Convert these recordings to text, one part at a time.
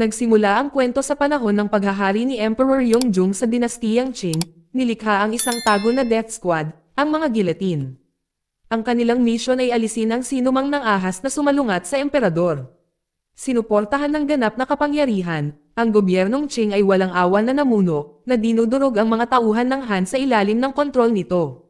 Nagsimula ang kwento sa panahon ng paghahari ni Emperor Yongjung sa dinastiyang Qing, nilikha ang isang tago na death squad, ang mga gilatin. Ang kanilang misyon ay alisin ang sinumang nang ahas na sumalungat sa emperador. Sinuportahan ng ganap na kapangyarihan, ang gobyernong Qing ay walang awan na namuno, na dinudurog ang mga tauhan ng Han sa ilalim ng kontrol nito.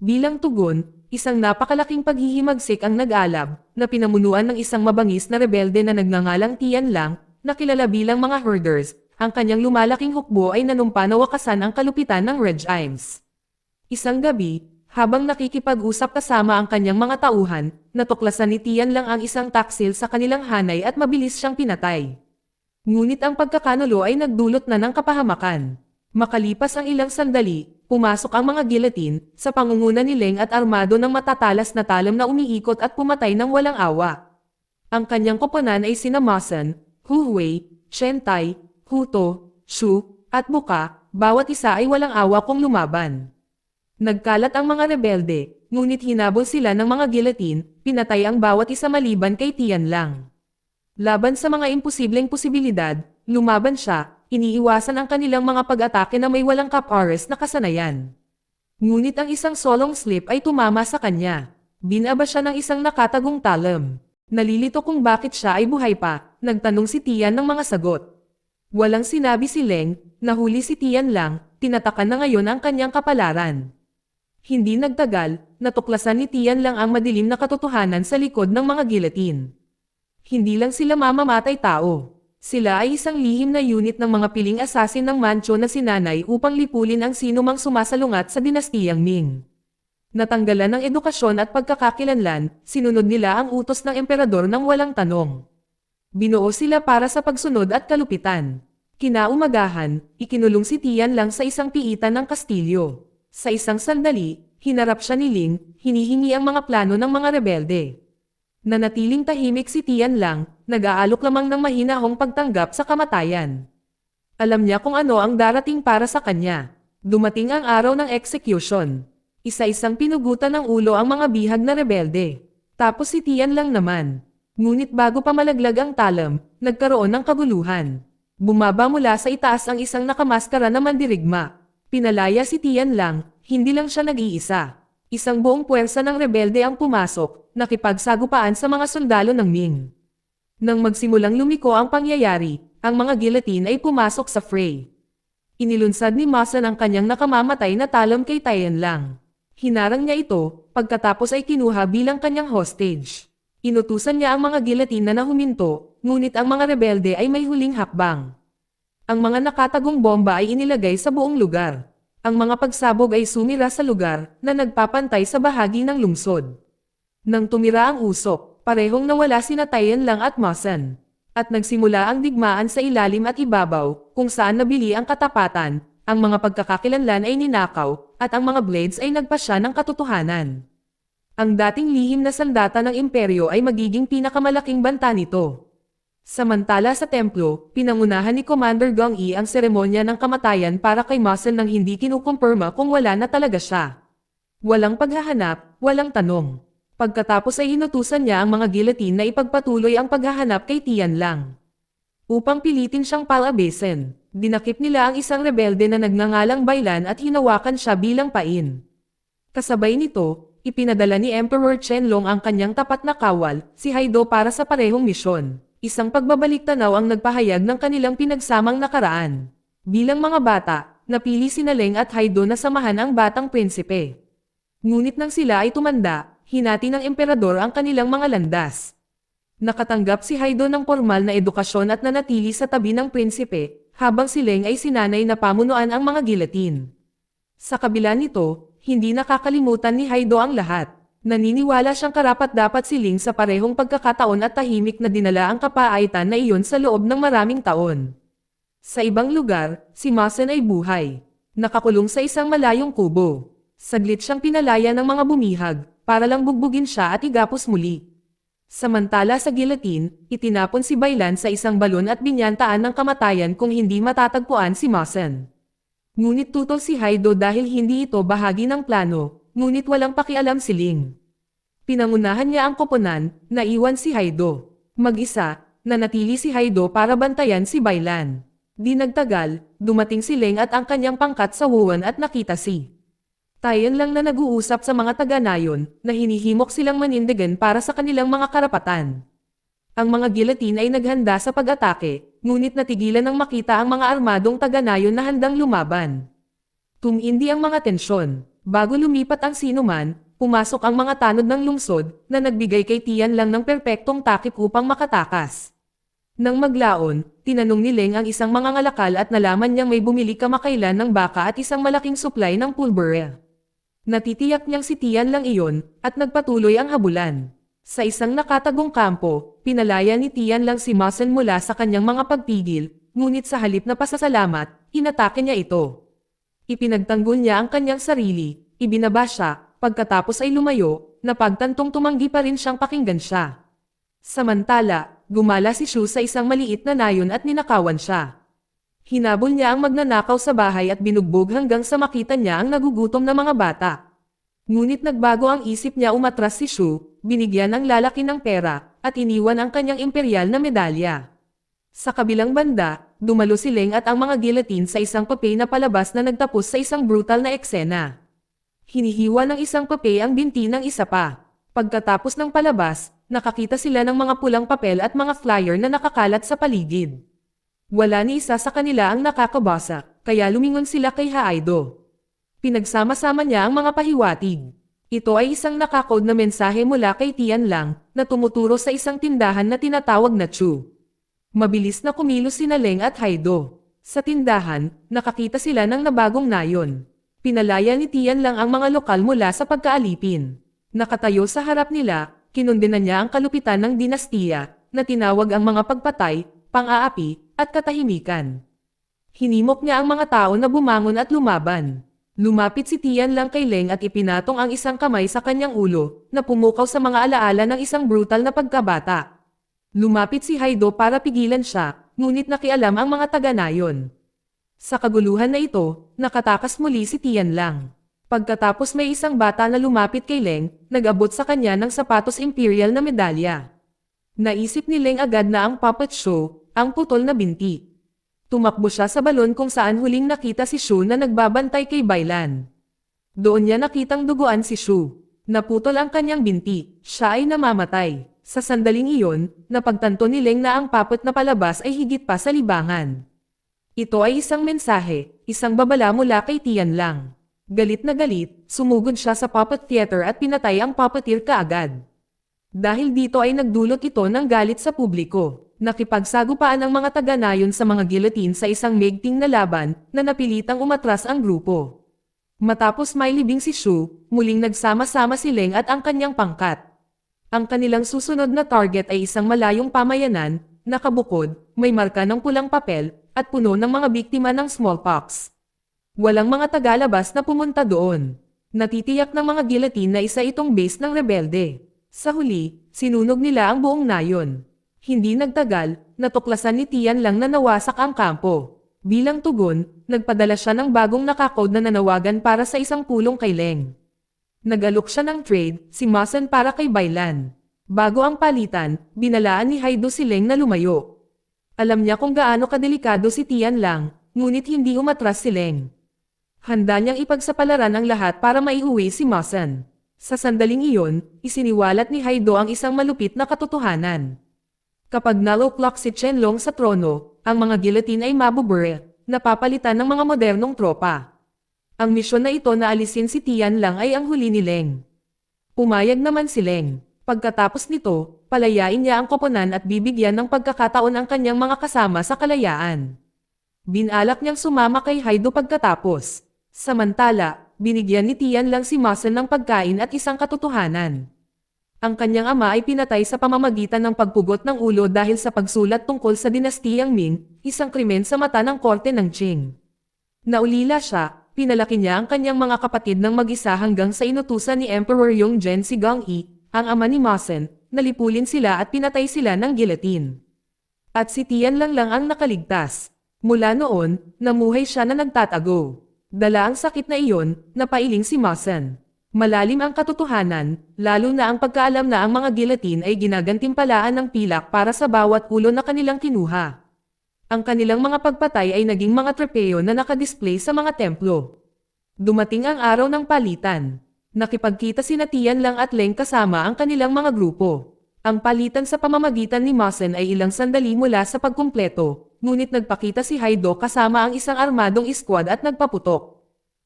Bilang tugon, isang napakalaking paghihimagsik ang nag-alab, na pinamunuan ng isang mabangis na rebelde na nagngangalang Tian Lang, na kilala bilang mga herders. Ang kanyang lumalaking hukbo ay nanumpa na wakasan ang kalupitan ng regimes. Isang gabi, habang nakikipag-usap kasama ang kanyang mga tauhan, natuklasan ni Tian Lang ang isang taksil sa kanilang hanay at mabilis siyang pinatay. Ngunit ang pagkakanulo ay nagdulot na ng kapahamakan. Makalipas ang ilang sandali, pumasok ang mga gilatin, sa pangunguna ni Leng at armado ng matatalas na talam na umiikot at pumatay ng walang awa. Ang kanyang koponan ay sina Ma Sen, Hu Wei, Chen Tai, Hu To, Shu, at Buka, bawat isa ay walang awa kung lumaban. Nagkalat ang mga rebelde, ngunit hinabol sila ng mga gilatin, pinatay ang bawat isa maliban kay Tian Lang. Laban sa mga imposibleng posibilidad, lumaban siya, iniiwasan ang kanilang mga pag-atake na may walang kapares na kasanayan. Ngunit ang isang solong slip ay tumama sa kanya. Binaba siya ng isang nakatagong talam. Nalilito kung bakit siya ay buhay pa, nagtanong si Tian ng mga sagot. Walang sinabi si Leng, nahuli si Tian Lang, tinatakan na ngayon ang kanyang kapalaran. Hindi nagtagal, natuklasan ni Tian Lang ang madilim na katotohanan sa likod ng mga gilatin. Hindi lang sila mamamatay tao. Sila ay isang lihim na unit ng mga piling assassin ng Manchu na sinanay upang lipulin ang sinumang sumasalungat sa dinastiyang Ming. Natanggalan ng edukasyon at pagkakakilanlan, sinunod nila ang utos ng emperador ng walang tanong. Binuo sila para sa pagsunod at kalupitan. Kinaumagahan, ikinulong si Tian Lang sa isang piitan ng kastilyo. Sa isang sandali, hinarap siya ni Ling, hinihingi ang mga plano ng mga rebelde. Nanatiling tahimik si Tian Lang, nag-aalok lamang ng mahinahong pagtanggap sa kamatayan. Alam niya kung ano ang darating para sa kanya. Dumating ang araw ng execution. Isa-isang pinugutan ng ulo ang mga bihag na rebelde. Tapos si Tian Lang naman. Ngunit bago pa malaglag ang talam, nagkaroon ng kaguluhan. Bumaba mula sa itaas ang isang nakamaskara na mandirigma. Pinalaya si Tian Lang, hindi lang siya nag-iisa. Isang buong puwersa ng rebelde ang pumasok, nakipagsagupaan sa mga sundalo ng Ming. Nang magsimulang lumiko ang pangyayari, ang mga gilatin ay pumasok sa fray. Inilunsad ni Ma Sen ang kanyang nakamamatay na talam kay Tian Lang. Hinarang niya ito, pagkatapos ay kinuha bilang kanyang hostage. Inutusan niya ang mga gilatin na huminto, ngunit ang mga rebelde ay may huling hakbang. Ang mga nakatagong bomba ay inilagay sa buong lugar. Ang mga pagsabog ay sumira sa lugar na nagpapantay sa bahagi ng lungsod. Nang tumira ang usok, parehong nawala sina Tian Lang at Ma Sen. At nagsimula ang digmaan sa ilalim at ibabaw, kung saan nabili ang katapatan, ang mga pagkakakilanlan ay ninakaw, at ang mga blades ay nagpasya ng katotohanan. Ang dating lihim na sandata ng imperyo ay magiging pinakamalaking banta nito. Samantala sa templo, pinangunahan ni Commander Gong Yi ang seremonya ng kamatayan para kay Ma Sen nang hindi kinukumpirma kung wala na talaga siya. Walang paghahanap, walang tanong. Pagkatapos ay inutusan niya ang mga gilatin na ipagpatuloy ang paghahanap kay Tian Lang. Upang pilitin siyang palabesin, dinakip nila ang isang rebelde na nagngangalang Bailan at hinawakan siya bilang pain. Kasabay nito, ipinadala ni Emperor Qianlong ang kanyang tapat na kawal, si Haido para sa parehong misyon. Isang pagbabalik-tanaw ang nagpahayag ng kanilang pinagsamang nakaraan. Bilang mga bata, napili sina Leng at Haido na samahan ang batang prinsipe. Ngunit nang sila ay tumanda, hinati ng emperador ang kanilang mga landas. Nakatanggap si Haido ng formal na edukasyon at nanatili sa tabi ng prinsipe, habang si Leng ay sinanay na pamunuan ang mga gilatin. Sa kabila nito, hindi nakakalimutan ni Haido ang lahat. Naniniwala siyang karapat-dapat si Ling sa parehong pagkakataon at tahimik na dinala ang kapaaitan na iyon sa loob ng maraming taon. Sa ibang lugar, si Ma Sen ay buhay. Nakakulong sa isang malayong kubo. Saglit siyang pinalaya ng mga bumihag, para lang bugbugin siya at igapos muli. Samantala sa gilatin, itinapon si Bailan sa isang balon at binyantaan ng kamatayan kung hindi matatagpuan si Ma Sen. Ngunit tutol si Haido dahil hindi ito bahagi ng plano, ngunit walang pakialam si Ling. Pinangunahan niya ang koponan, naiwan si Haido. Mag-isa, nanatili si Haido para bantayan si Bailan. Di nagtagal, dumating si Leng at ang kanyang pangkat sa Wuan at nakita si Tayan lang na nag-uusap sa mga taga-nayon na hinihimok silang manindigan para sa kanilang mga karapatan. Ang mga gilatin ay naghanda sa pag-atake, ngunit natigilan nang makita ang mga armadong taga-nayon na handang lumaban. Tumindi ang mga tensyon. Bago lumipat ang sinuman, pumasok ang mga tanod ng lungsod na nagbigay kay Tian lang ng perpektong takip upang makatakas. Nang maglaon, tinanong ni Leng ang isang mga ngalakal at nalaman niyang may bumili kamakailan ng baka at isang malaking supply ng pulbura. Natitiyak niyang si Tian lang iyon, at nagpatuloy ang habulan. Sa isang nakatagong kampo, pinalaya ni Tian lang si Masen mula sa kanyang mga pagpigil, ngunit sa halip na pasasalamat, inatake niya ito. Ipinagtanggol niya ang kanyang sarili, ibinaba siya, pagkatapos ay lumayo, na pagtantong tumanggi pa rin siyang pakinggan siya. Samantala, gumala si Shu sa isang maliit na nayon at ninakawan siya. Hinabol niya ang magnanakaw sa bahay at binugbog hanggang sa makita niya ang nagugutom na mga bata. Ngunit nagbago ang isip niya, umatras si Shu, binigyan ng lalaki ng pera, at iniwan ang kanyang imperial na medalya. Sa kabilang banda, dumalo si Leng at ang mga gilatin sa isang papel na palabas na nagtapos sa isang brutal na eksena. Hinihiwa ng isang papel ang binti ng isa pa. Pagkatapos ng palabas, nakakita sila ng mga pulang papel at mga flyer na nakakalat sa paligid. Wala ni isa sa kanila ang nakakabasa, kaya lumingon sila kay Haido. Pinagsama-sama niya ang mga pahiwatig. Ito ay isang nakakode na mensahe mula kay Tian lang, na tumuturo sa isang tindahan na tinatawag na Chu. Mabilis na kumilos sina Leng at Haido. Sa tindahan, nakakita sila ng nabagong nayon. Pinalaya ni Tian lang ang mga lokal mula sa pagkaalipin. Nakatayo sa harap nila, kinundenan niya ang kalupitan ng dinastiya, na tinawag ang mga pagpatay, pang-aapi, at katahimikan. Hinimok niya ang mga tao na bumangon at lumaban. Lumapit si Tian lang kay Leng at ipinatong ang isang kamay sa kanyang ulo, na pumukaw sa mga alaala ng isang brutal na pagkabata. Lumapit si Haido para pigilan siya, ngunit nakialam ang mga taga-nayon. Sa kaguluhan na ito, nakatakas muli si Tian lang. Pagkatapos may isang bata na lumapit kay Leng, nag-abot sa kanya ng sapatos imperial na medalya. Naisip ni Leng agad na ang puppet show, ang putol na binti. Tumakbo siya sa balon kung saan huling nakita si Shu na nagbabantay kay Bailan. Doon niya nakitang duguan si Shu. Naputol ang kanyang binti, siya ay namamatay. Sa sandaling iyon, napagtanto ni Leng na ang puppet na palabas ay higit pa sa libangan. Ito ay isang mensahe, isang babala mula kay Tian lang. Galit na galit, sumugod siya sa puppet theater at pinatay ang puppeteer kaagad. Dahil dito ay nagdulot ito ng galit sa publiko. Nakipagsagupaan ang mga taga-nayon sa mga gilatin sa isang maigting na laban na napilitang umatras ang grupo. Matapos mailibing si Shu, muling nagsama-sama si Leng at ang kanyang pangkat. Ang kanilang susunod na target ay isang malayong pamayanan, nakabukod, may marka ng pulang papel, at puno ng mga biktima ng smallpox. Walang mga tagalabas na pumunta doon. Natitiyak ng mga gilatin na isa itong base ng rebelde. Sa huli, sinunog nila ang buong nayon. Hindi nagtagal, natuklasan ni Tian lang na nawasak ang kampo. Bilang tugon, nagpadala siya ng bagong nakakode na nanawagan para sa isang pulong kay Leng. Nag-alok siya ng trade, si Masen para kay Bailan. Bago ang palitan, binalaan ni Haido si Leng na lumayo. Alam niya kung gaano kadelikado si Tian lang, ngunit hindi umatras si Leng. Handa niyang ipagsapalaran ang lahat para maiuwi si Masen. Sa sandaling iyon, isiniwalat ni Haido ang isang malupit na katotohanan. Kapag naloklak si Qianlong sa trono, ang mga gilatin ay mabubure, napapalitan ng mga modernong tropa. Ang misyon na ito na alisin si Tian lang ay ang huli ni Leng. Pumayag naman si Leng. Pagkatapos nito, palayain niya ang koponan at bibigyan ng pagkakataon ang kanyang mga kasama sa kalayaan. Binalak niyang sumama kay Haido pagkatapos. Samantala, binigyan ni Tian lang si Masen ng pagkain at isang katotohanan. Ang kanyang ama ay pinatay sa pamamagitan ng pagpugot ng ulo dahil sa pagsulat tungkol sa dinastiyang Ming, isang krimen sa mata ng korte ng Qing. Naulila siya, pinalaki niya ang kanyang mga kapatid ng mag-isa hanggang sa inutusan ni Emperor Yongzheng si Gang Yi, ang ama ni Masen, nalipulin sila at pinatay sila ng gilatin. At si Tian lang ang nakaligtas. Mula noon, namuhay siya na nagtatago. Dala ang sakit na iyon, napailing si Masen. Malalim ang katotohanan, lalo na ang pagkaalam na ang mga gilatin ay ginagantimpalaan ng pilak para sa bawat ulo na kanilang kinuha. Ang kanilang mga pagpatay ay naging mga trepeyo na nakadisplay sa mga templo. Dumating ang araw ng palitan. Nakipagkita sina Tian Lang at Leng kasama ang kanilang mga grupo. Ang palitan sa pamamagitan ni Masen ay ilang sandali mula sa pagkumpleto, ngunit nagpakita si Haido kasama ang isang armadong squad at nagpaputok.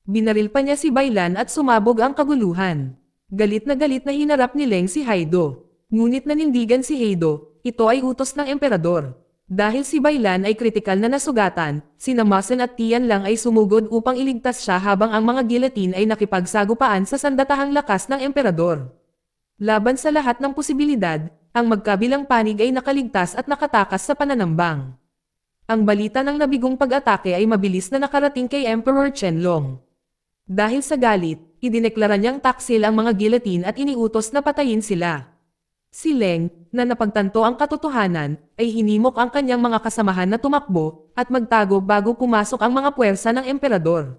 Binaril pa niya si Bailan at sumabog ang kaguluhan. Galit na hinarap ni Leng si Haido. Ngunit nanindigan si Haido, ito ay utos ng emperador. Dahil si Bailan ay kritikal na nasugatan, sina Masen at Tian Lang ay sumugod upang iligtas siya habang ang mga gilatin ay nakipagsagupaan sa sandatahang lakas ng emperador. Laban sa lahat ng posibilidad, ang magkabilang panig ay nakaligtas at nakatakas sa pananambang. Ang balita ng nabigong pag-atake ay mabilis na nakarating kay Emperor Qianlong. Dahil sa galit, idineklara niyang taksil ang mga gilatin at iniutos na patayin sila. Si Leng, na napagtanto ang katotohanan, ay hinimok ang kanyang mga kasamahan na tumakbo at magtago bago pumasok ang mga puwersa ng emperador.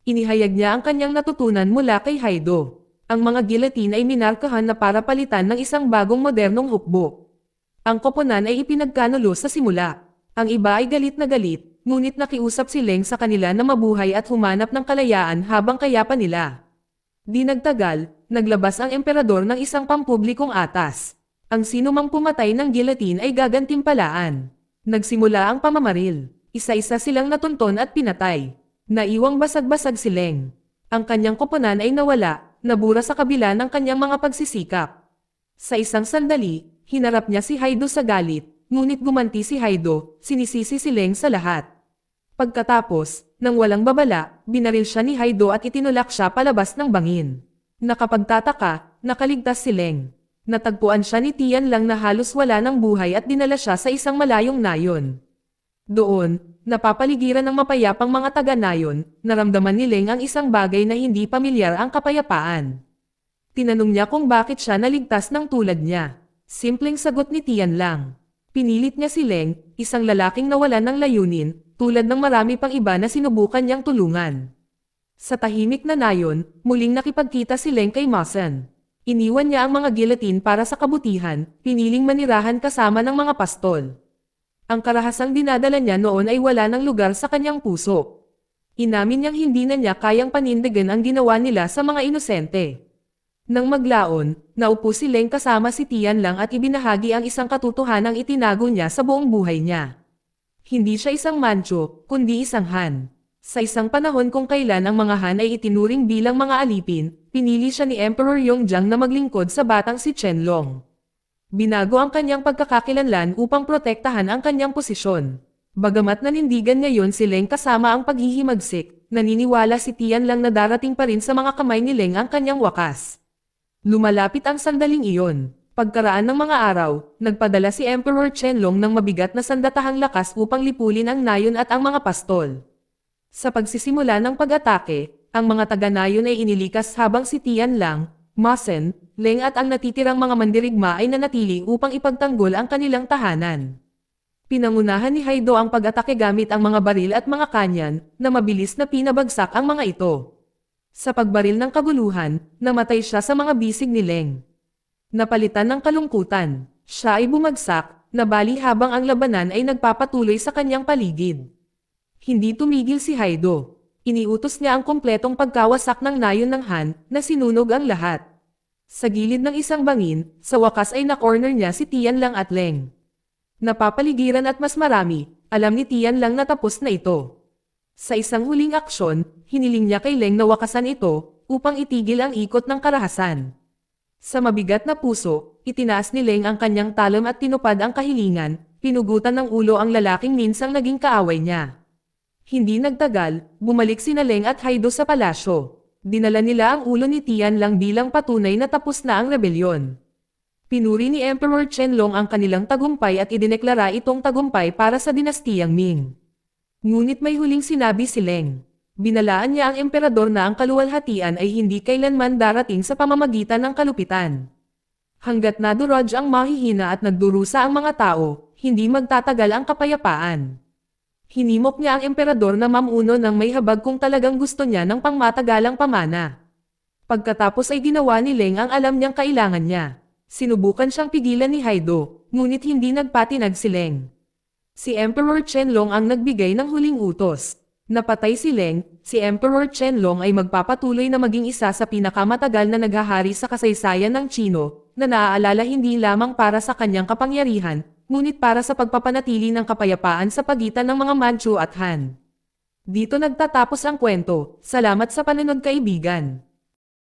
Inihayag niya ang kanyang natutunan mula kay Haido. Ang mga gilatin ay minarkahan na para palitan ng isang bagong modernong hukbo. Ang koponan ay ipinagkanulo sa simula. Ang iba ay galit na galit, ngunit nakiusap si Leng sa kanila na mabuhay at humanap ng kalayaan habang kayapa nila. Di nagtagal, naglabas ang emperador ng isang pampublikong atas. Ang sinumang pumatay ng gilatin ay gagantimpalaan. Nagsimula ang pamamaril. Isa-isa silang natunton at pinatay. Naiwang basag-basag si Leng. Ang kanyang koponan ay nawala, nabura sa kabila ng kanyang mga pagsisikap. Sa isang sandali, hinarap niya si Haido sa galit, ngunit gumanti si Haido, sinisisi si Leng sa lahat. Pagkatapos, nang walang babala, binaril siya ni Haido at itinulak siya palabas ng bangin. Nakapagtataka, nakaligtas si Leng. Natagpuan siya ni Tian Lang na halos wala ng buhay at dinala siya sa isang malayong nayon. Doon, napapaligiran ng mapayapang mga taga-nayon, naramdaman ni Leng ang isang bagay na hindi pamilyar ang kapayapaan. Tinanong niya kung bakit siya naligtas ng tulad niya. Simpleng sagot ni Tian Lang. Pinilit niya si Leng, isang lalaking nawalan ng layunin, tulad ng marami pang iba na sinubukan niyang tulungan. Sa tahimik na nayon, muling nakipagkita si Leng kay Masen. Iniwan niya ang mga gilatin para sa kabutihan, piniling manirahan kasama ng mga pastol. Ang karahasang dinadala niya noon ay wala ng lugar sa kanyang puso. Inamin niyang hindi na niya kayang panindigan ang ginawa nila sa mga inosente. Nang maglaon, naupo si Leng kasama si Tian Lang at ibinahagi ang isang katotohanang itinago niya sa buong buhay niya. Hindi siya isang Manchu, kundi isang Han. Sa isang panahon kung kailan ang mga Han ay itinuring bilang mga alipin, pinili siya ni Emperor Yongzhang na maglingkod sa batang si Qianlong. Binago ang kanyang pagkakakilanlan upang protektahan ang kanyang posisyon. Bagamat nanindigan ngayon si Leng kasama ang paghihimagsik, naniniwala si Tian Lang na darating pa rin sa mga kamay ni Leng ang kanyang wakas. Lumalapit ang sandaling iyon. Pagkaraan ng mga araw, nagpadala si Emperor Qianlong ng mabigat na sandatahang lakas upang lipulin ang nayon at ang mga pastol. Sa pagsisimula ng pag-atake, ang mga taga-nayon ay inilikas habang si Tian Lang, Masen, Leng at ang natitirang mga mandirigma ay nanatili upang ipagtanggol ang kanilang tahanan. Pinangunahan ni Haido ang pag-atake gamit ang mga baril at mga kanyan, na mabilis na pinabagsak ang mga ito. Sa pagbaril ng kaguluhan, namatay siya sa mga bisig ni Leng. Napalitan ng kalungkutan, siya ay bumagsak, nabali habang ang labanan ay nagpapatuloy sa kanyang paligid. Hindi tumigil si Haido. Iniutos niya ang kumpletong pagkawasak ng nayon ng Han, na sinunog ang lahat. Sa gilid ng isang bangin, sa wakas ay na-corner niya si Tian Lang at Leng. Napapaligiran at mas marami, alam ni Tian Lang na tapos na ito. Sa isang huling aksyon, hiniling niya kay Leng na wakasan ito, upang itigil ang ikot ng karahasan. Sa mabigat na puso, itinaas ni Leng ang kanyang talam at tinupad ang kahilingan, pinugutan ng ulo ang lalaking minsang naging kaaway niya. Hindi nagtagal, bumalik sina Leng at Haido sa palasyo. Dinala nila ang ulo ni Tian Lang bilang patunay na tapos na ang rebelyon. Pinuri ni Emperor Qianlong ang kanilang tagumpay at idineklara itong tagumpay para sa dinastiyang Ming. Ngunit may huling sinabi si Leng. Binalaan niya ang emperador na ang kaluwalhatian ay hindi kailanman darating sa pamamagitan ng kalupitan. Hanggat nadurog ang mahihina at nagdurusa ang mga tao, hindi magtatagal ang kapayapaan. Hinimok niya ang emperador na mamuno ng may habag kung talagang gusto niya ng pangmatagalang pamana. Pagkatapos ay ginawa ni Leng ang alam niyang kailangan niya. Sinubukan siyang pigilan ni Haido, ngunit hindi nagpatinag si Leng. Si Emperor Qianlong ang nagbigay ng huling utos. Napatay si Leng, si Emperor Qianlong ay magpapatuloy na maging isa sa pinakamatagal na naghahari sa kasaysayan ng Chino, na naaalala hindi lamang para sa kanyang kapangyarihan, ngunit para sa pagpapanatili ng kapayapaan sa pagitan ng mga Manchu at Han. Dito nagtatapos ang kwento. Salamat sa panonood kaibigan.